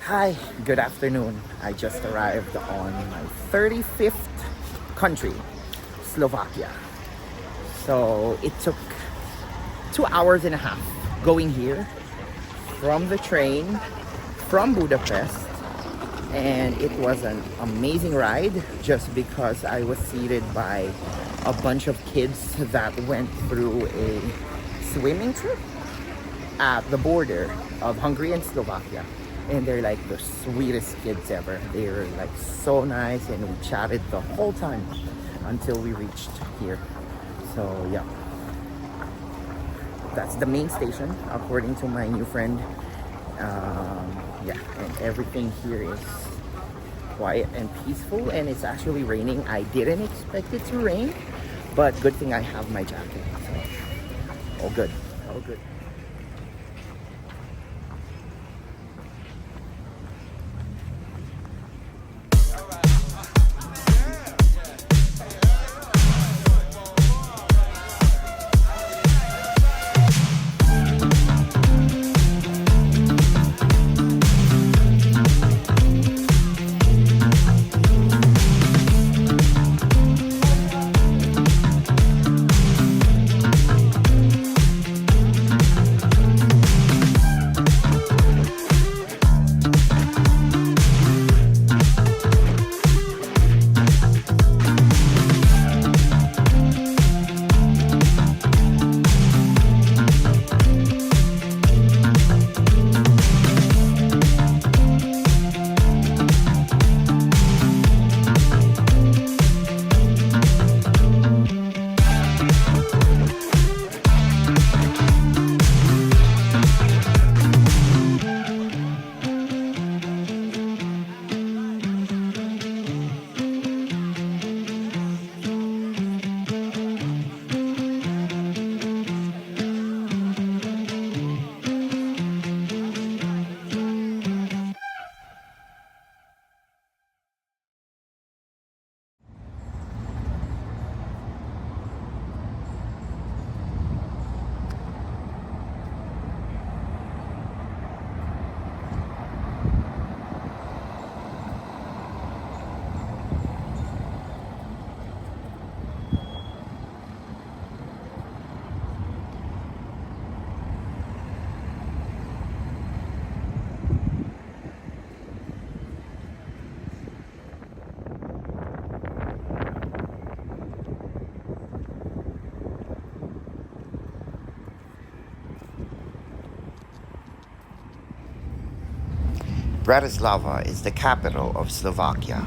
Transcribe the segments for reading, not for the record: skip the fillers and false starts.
Hi, good afternoon. I just arrived on my 35th country, Slovakia. So it took 2 hours and a half going here from the train from Budapest, and it was an amazing ride just because I was seated by a bunch of kids that went through a swimming trip at the border of Hungary and Slovakia. And they're like the sweetest kids ever. They're like so nice, and we chatted the whole time until we reached here. So yeah, that's the main station according to my new friend. Yeah, and everything here is quiet and peaceful, and it's actually raining. I didn't expect it to rain, but good thing I have my jacket. So all good, all good. Bratislava is the capital of Slovakia.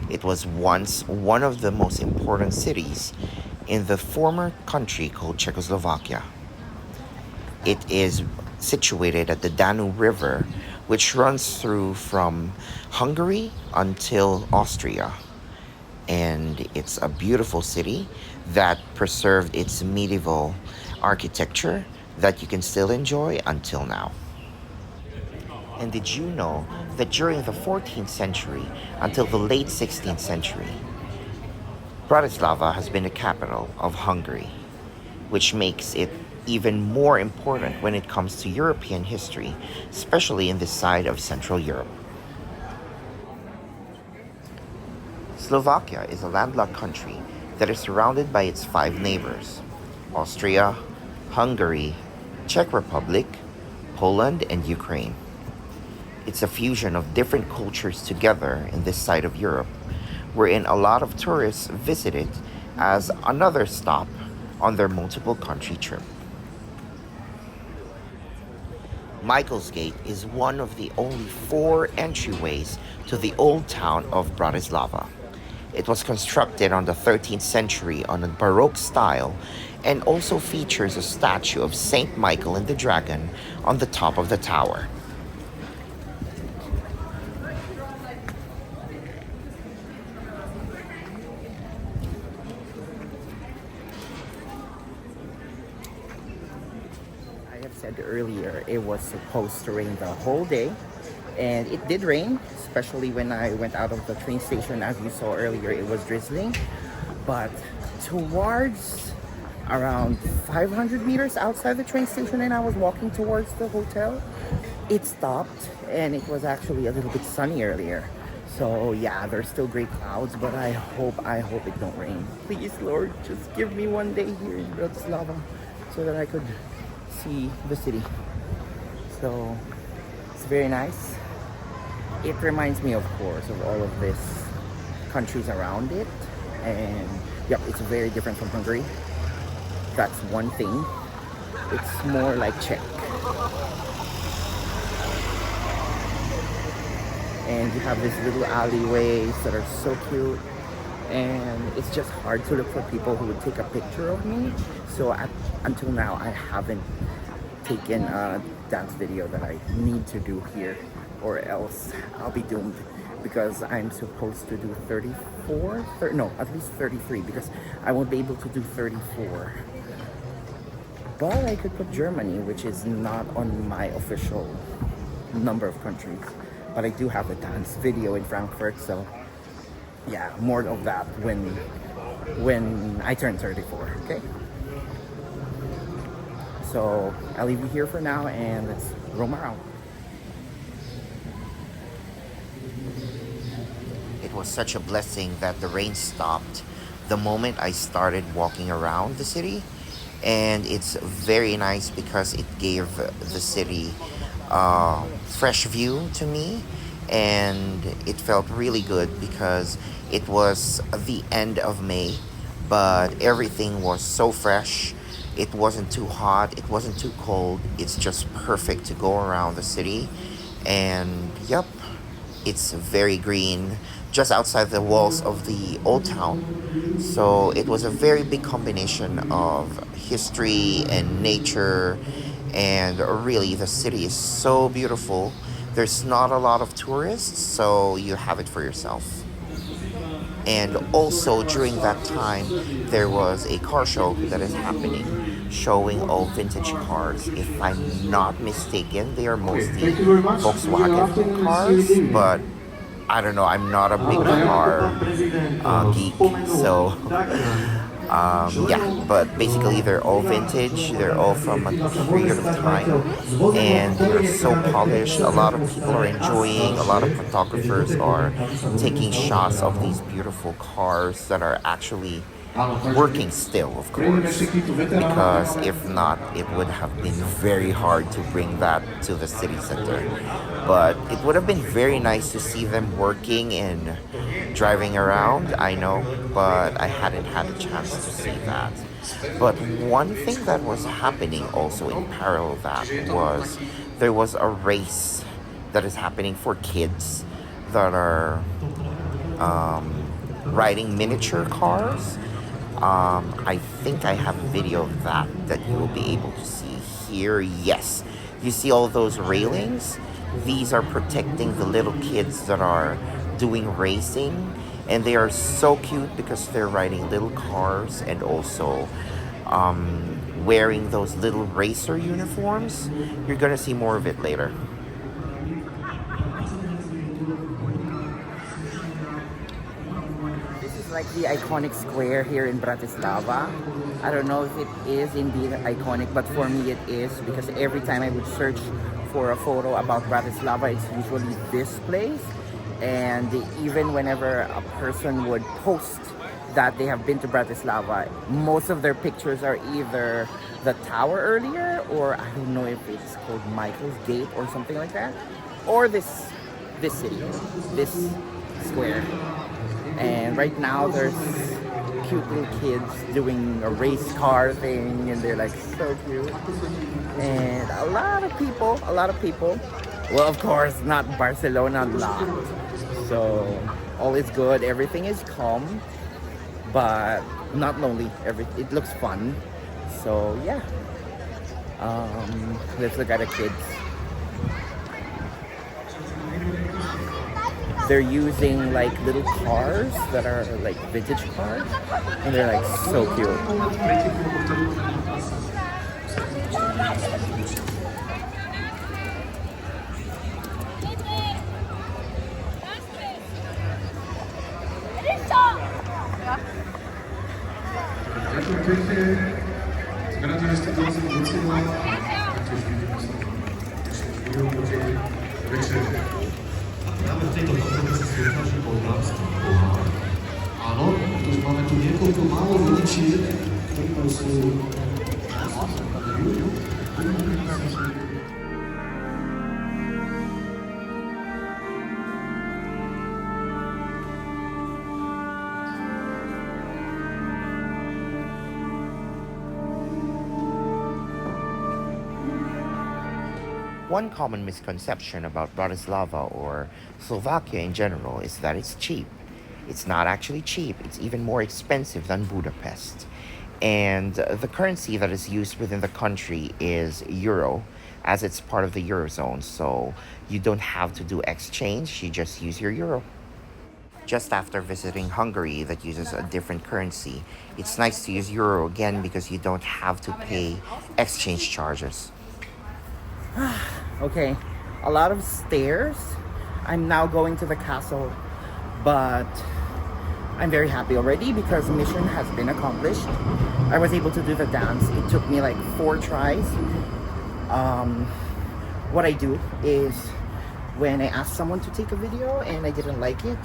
It was once one of the most important cities in the former country called Czechoslovakia. It is situated at the Danube River, which runs through from Hungary until Austria. And it's a beautiful city that preserved its medieval architecture that you can still enjoy until now. And did you know that during the 14th century until the late 16th century, Bratislava has been the capital of Hungary, which makes it even more important when it comes to European history, especially in this side of Central Europe. Slovakia is a landlocked country that is surrounded by its five neighbors: Austria, Hungary, Czech Republic, Poland, and Ukraine. It's a fusion of different cultures together in this side of Europe, wherein a lot of tourists visit it as another stop on their multiple country trip. Michael's Gate is one of the only four entryways to the old town of Bratislava. It was constructed on the 13th century on a Baroque style and also features a statue of Saint Michael and the Dragon on the top of the tower. I have said earlier, it was supposed to rain the whole day, and it did rain, especially when I went out of the train station. As you saw earlier, it was drizzling, but towards around 500 meters outside the train station and I was walking towards the hotel, it stopped, and it was actually a little bit sunny earlier. So yeah, there's still gray clouds, but I hope it don't rain. Please, Lord, just give me one day here in Bratislava so that I could see the city. So it's very nice. It reminds me, of course, of all of these countries around it, and yep, it's very different from Hungary. That's one thing. It's more like Czech, and you have these little alleyways that are so cute, and it's just hard to look for people who would take a picture of me. So until now, I haven't taken a dance video that I need to do here, or else I'll be doomed, because I'm supposed to do 34, no, at least 33, because I won't be able to do 34. But I could put Germany, which is not on my official number of countries. But I do have a dance video in Frankfurt, so yeah, more of that when I turn 34, okay? So I'll leave you here for now, and let's roam around. It was such a blessing that the rain stopped the moment I started walking around the city. And it's very nice because it gave the city a fresh view to me. And it felt really good because it was the end of May, but everything was so fresh. It wasn't too hot, it wasn't too cold. It's just perfect to go around the city. And yep, it's very green just outside the walls of the old town. So it was a very big combination of history and nature, and really the city is so beautiful. There's not a lot of tourists, so you have it for yourself. And also during that time, there was a car show that is happening, showing all vintage cars. If I'm not mistaken, they are mostly Volkswagen cars, but I don't know, I'm not a big car geek, so yeah, but basically they're all vintage, they're all from a period of time, and they're so polished. A lot of people are enjoying, a lot of photographers are taking shots of these beautiful cars that are actually working still, of course, because if not, it would have been very hard to bring that to the city center. But it would have been very nice to see them working and driving around, I know, but I hadn't had a chance to see that. But one thing that was happening also in parallel that was there was a race that is happening for kids that are riding miniature cars. I think I have a video of that you will be able to see here. Yes, you see all those railings? These are protecting the little kids that are doing racing, and they are so cute because they're riding little cars and also wearing those little racer uniforms. You're gonna see more of it later. This is like the iconic square here in Bratislava. I don't know if it is indeed iconic, but for me it is, because every time I would search for a photo about Bratislava, it's usually this place. And even whenever a person would post that they have been to Bratislava, most of their pictures are either the tower earlier, or I don't know if it's called Michael's Gate or something like that, or this city, this square. And right now there's cute little kids doing a race car thing, and they're like so cute. And a lot of people, well, of course, not Barcelona lot. So all is good, everything is calm, but not lonely. It looks fun. So yeah, let's look at the kids. They're using like little cars that are like vintage cars, and they're like so cute. 무용고제 외출 Máme v tejto konferenci súťaži bol dámsky pohár. Áno, pretože máme tu niekoľko málo rodičiek, ktorí majú svoju One common misconception about Bratislava or Slovakia in general is that it's cheap. It's not actually cheap, it's even more expensive than Budapest. And the currency that is used within the country is euro, as it's part of the eurozone. So you don't have to do exchange, you just use your euro. Just after visiting Hungary, that uses a different currency, it's nice to use euro again because you don't have to pay exchange charges. Okay, a lot of stairs. I'm now going to the castle, but I'm very happy already because mission has been accomplished. I was able to do the dance. It took me like 4 tries. What I do is when I ask someone to take a video and I didn't like it,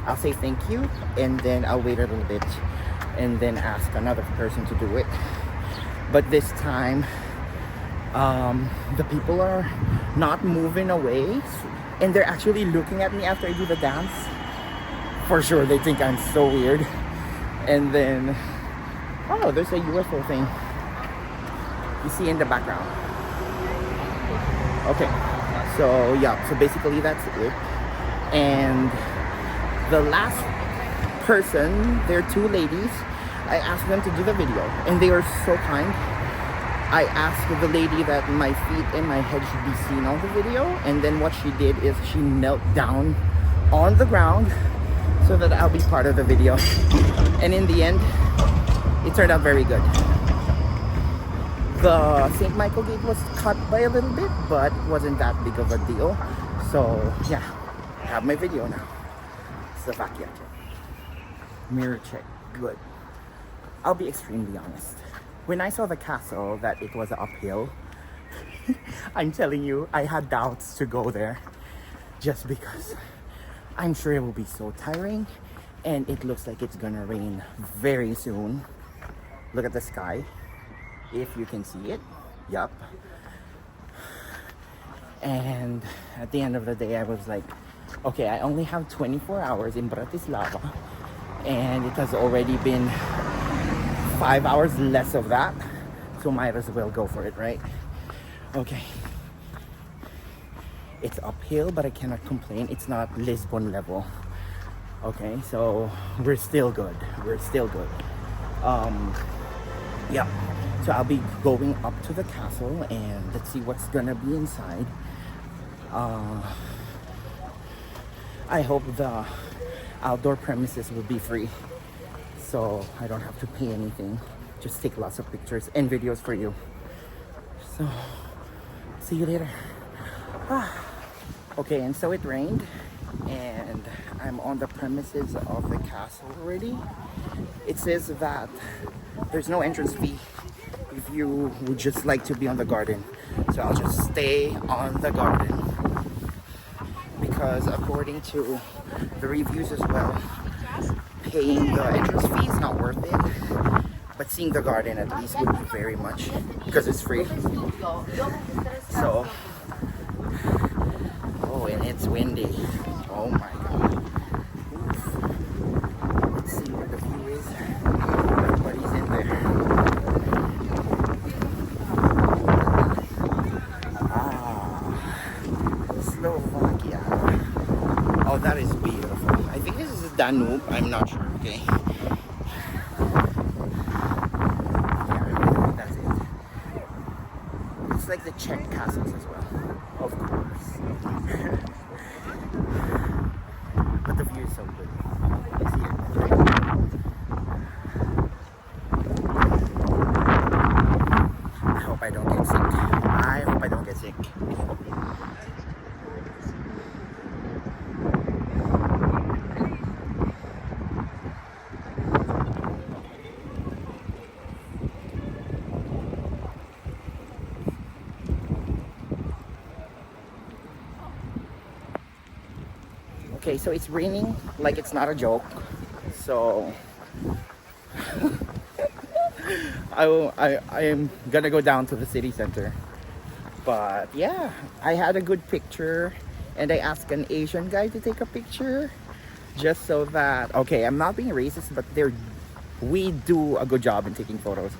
I'll say thank you and then I'll wait a little bit and then ask another person to do it. But this time, the people are not moving away and they're actually looking at me after I do the dance. For sure they think I'm so weird. And then, oh, there's a UFO thing you see in the background. Okay, so yeah, so basically that's it. And the last person, they're 2 ladies, I asked them to do the video and they were so kind. I asked the lady that my feet and my head should be seen on the video, and then what she did is she knelt down on the ground so that I'll be part of the video. And in the end, it turned out very good. The St. Michael gate was cut by a little bit, but wasn't that big of a deal. So yeah, I have my video now. Slovakia check. Mirror check, good. I'll be extremely honest. When I saw the castle, that it was uphill, I'm telling you, I had doubts to go there just because I'm sure it will be so tiring and it looks like it's gonna rain very soon. Look at the sky, if you can see it. Yup. And at the end of the day, I was like, okay, I only have 24 hours in Bratislava and it has already been 5 hours less of that, so might as well go for it, right? Okay, it's uphill but I cannot complain. It's not Lisbon level. Okay, so we're still good, yeah, so I'll be going up to the castle and let's see what's gonna be inside. I hope the outdoor premises will be free, so I don't have to pay anything. Just take lots of pictures and videos for you. So, see you later. Okay, and so it rained, and I'm on the premises of the castle already. It says that there's no entrance fee if you would just like to be on the garden. So I'll just stay on the garden, because according to the reviews as well, paying the entrance fee is not worth it, but seeing the garden at least would be very much, because it's free. So, oh, and it's windy. Oh my god. Oof. Let's see where the view is. Everybody's in there. Slovakia. Oh, that is beautiful. I think this is Danube. I'm not sure. Okay. Yeah, that's it. It's like the Czech castles as well, of course. But the view is so good. You see it? I hope I don't get sick. I hope I don't get sick. Okay, so it's raining like it's not a joke. So I am gonna go down to the city center. But yeah, I had a good picture, and I asked an Asian guy to take a picture just so that, okay, I'm not being racist, but we do a good job in taking photos.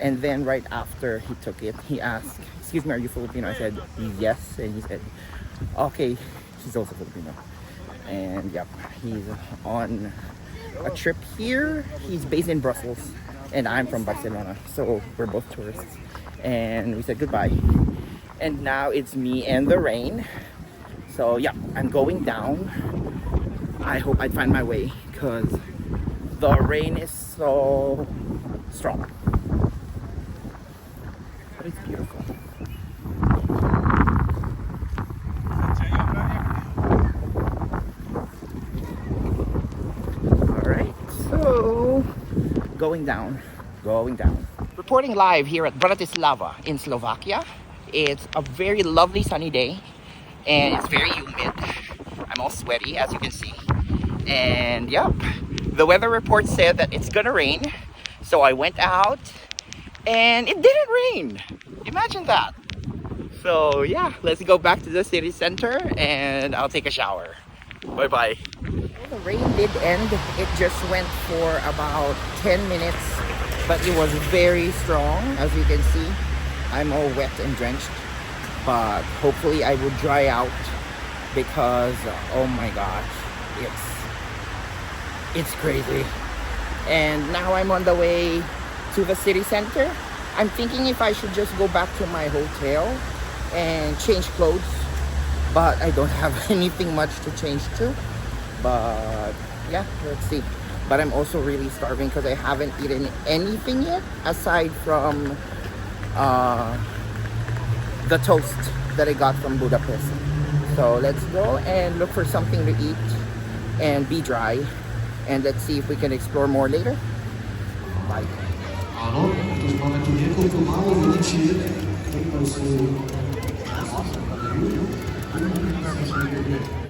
And then right after he took it, he asked, "Excuse me, are you Filipino?" I said, "Yes." And he said, "Okay, he's also Filipino." And yep, he's on a trip here. He's based in Brussels, and I'm from Barcelona, so we're both tourists. And we said goodbye. And now it's me and the rain. So yeah, I'm going down. I hope I find my way because the rain is so strong. But it's beautiful. Alright, so going down. Reporting live here at Bratislava in Slovakia. It's a very lovely sunny day and it's very humid. I'm all sweaty as you can see. And yep, the weather report said that it's gonna rain. So I went out and it didn't rain. Imagine that. So yeah, let's go back to the city center and I'll take a shower. Bye bye. Well, the rain did end. It just went for about 10 minutes, but it was very strong. As you can see, I'm all wet and drenched, but hopefully I will dry out because oh my gosh, it's crazy. And now I'm on the way to the city center. I'm thinking if I should just go back to my hotel and change clothes, but I don't have anything much to change to. But yeah, let's see. But I'm also really starving because I haven't eaten anything yet aside from the toast that I got from Budapest. So let's go and look for something to eat and be dry, and let's see if we can explore more later. Bye. Ano, otóż mamy tu niekoľko málo rodičiek, ktorí sú